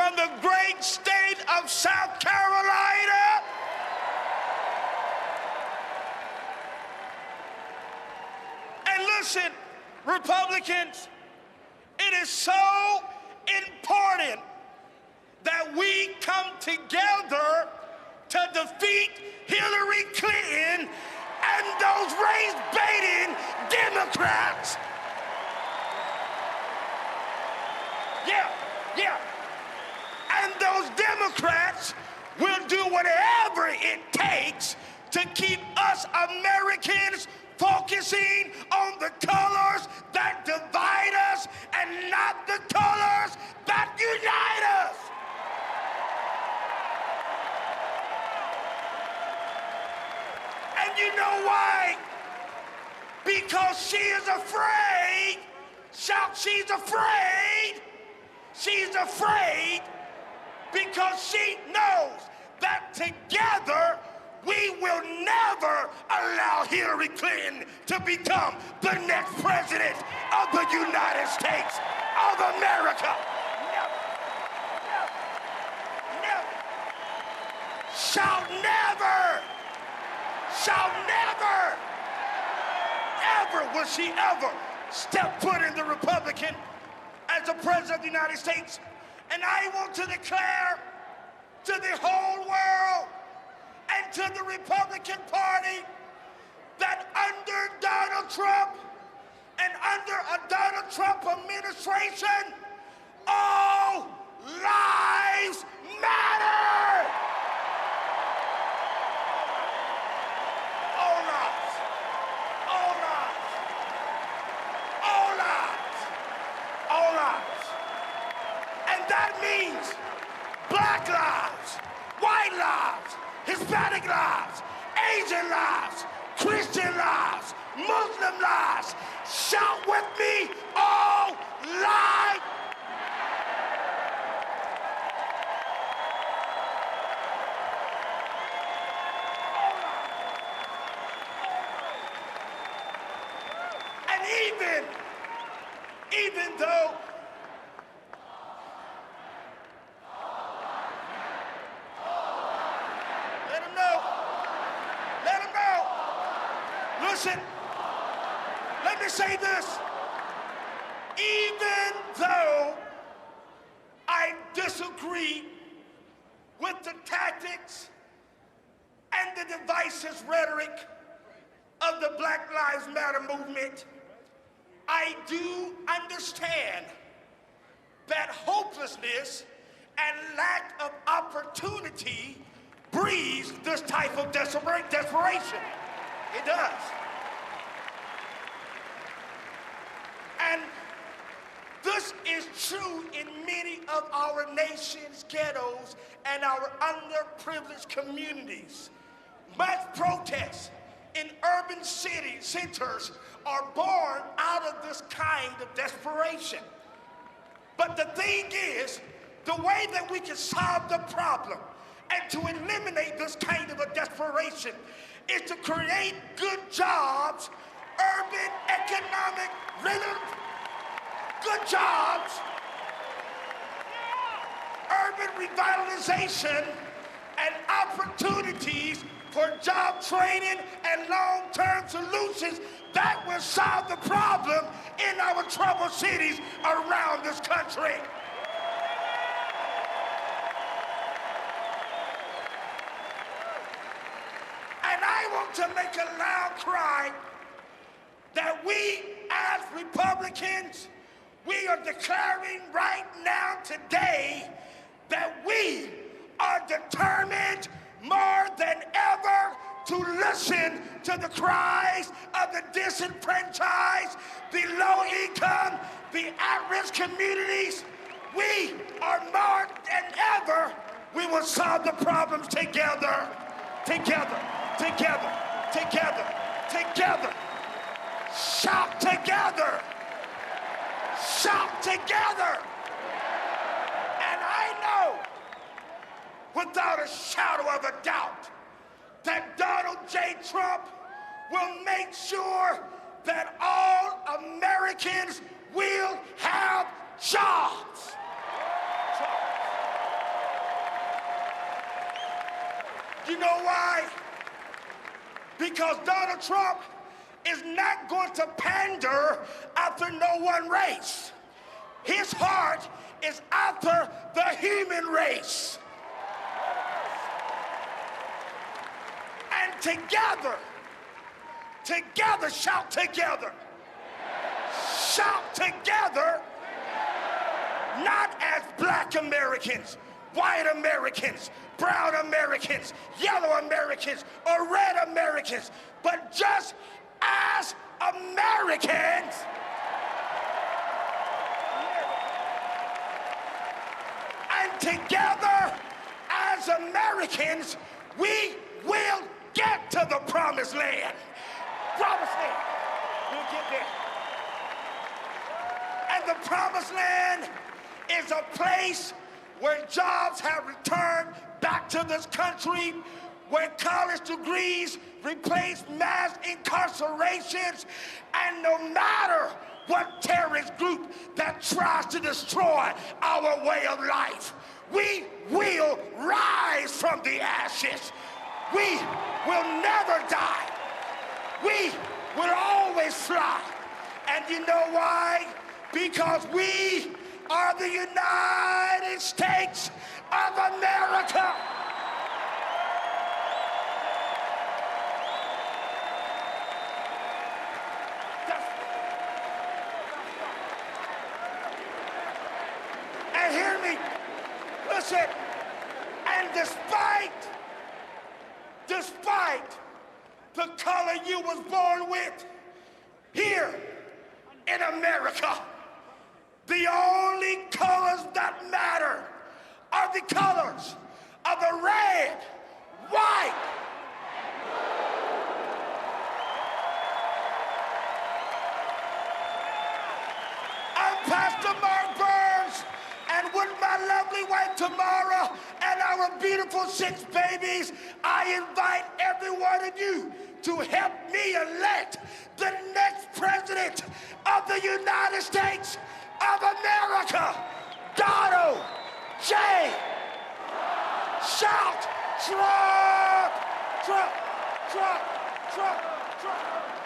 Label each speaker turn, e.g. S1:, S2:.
S1: from the great state of South Carolina. And listen, Republicans, it is so important that we come together to defeat Hillary Clinton and those race-baiting Democrats. Yeah. And those Democrats will do whatever it takes to keep us Americans focusing on the colors that divide us and not the colors that unite us. And you know why? Because she is afraid. Shout, she's afraid. She's afraid because she knows that together we will never allow Hillary Clinton to become the next president of the United States of America. Never. Shall never. Shall never. Ever will she ever step foot in the Republican as the president of the United States. And I want to declare to the whole world and to the Republican Party that under Donald Trump and under a Donald Trump administration, all lives matter. All lives. All lives. All lives. All lives. And that means black lives, white lives, Hispanic lives, Asian lives, Christian lives, Muslim lives. Shout with me, all lives. And even though listen, let me say this. Even though I disagree with the tactics and the divisive rhetoric of the Black Lives Matter movement, I do understand that hopelessness and lack of opportunity breeds this type of desperation. It does. And this is true in many of our nation's ghettos and our underprivileged communities. Mass protests in urban centers are born out of this kind of desperation. But the thing is, the way that we can solve the problem and to eliminate this kind of a desperation is to create good jobs, urban economic rhythm, good jobs, urban revitalization, and opportunities for job training and long-term solutions that will solve the problem in our troubled cities around this country. And I want to make a loud cry that we as Republicans, we are declaring right now today that we are determined more than ever to listen to the cries of the disenfranchised, the low income, the at-risk communities. We are more than ever, we will solve the problems together, together, together, together, together. Shout together. Shout together. And I know without a shadow of a doubt that Donald J. Trump will make sure that all Americans will have jobs. You know why? Because Donald Trump is not going to pander after no one race. His heart is after the human race. And together, shout together. Shout together, not as black Americans, white Americans, brown Americans, yellow Americans, or red Americans, but just as Americans. And together, as Americans, we will get to the promised land. Promised land. We'll get there. And the promised land is a place where jobs have returned back to this country, where college degrees replace mass incarcerations, and no matter what terrorist group that tries to destroy our way of life, we will rise from the ashes. We will never die. We will always fly. And you know why? Because we are the United States of America. And hear me, listen, and despite the color you was born with, here in America, the only colors that matter are the colors of the red, white, I'm Pastor Mark Burns, and with my lovely wife Tamara and our beautiful 6 babies, I invite every one of you to help me elect the next president of the United States of America, Donald J. Shout, Trump, Trump, Trump, Trump, Trump.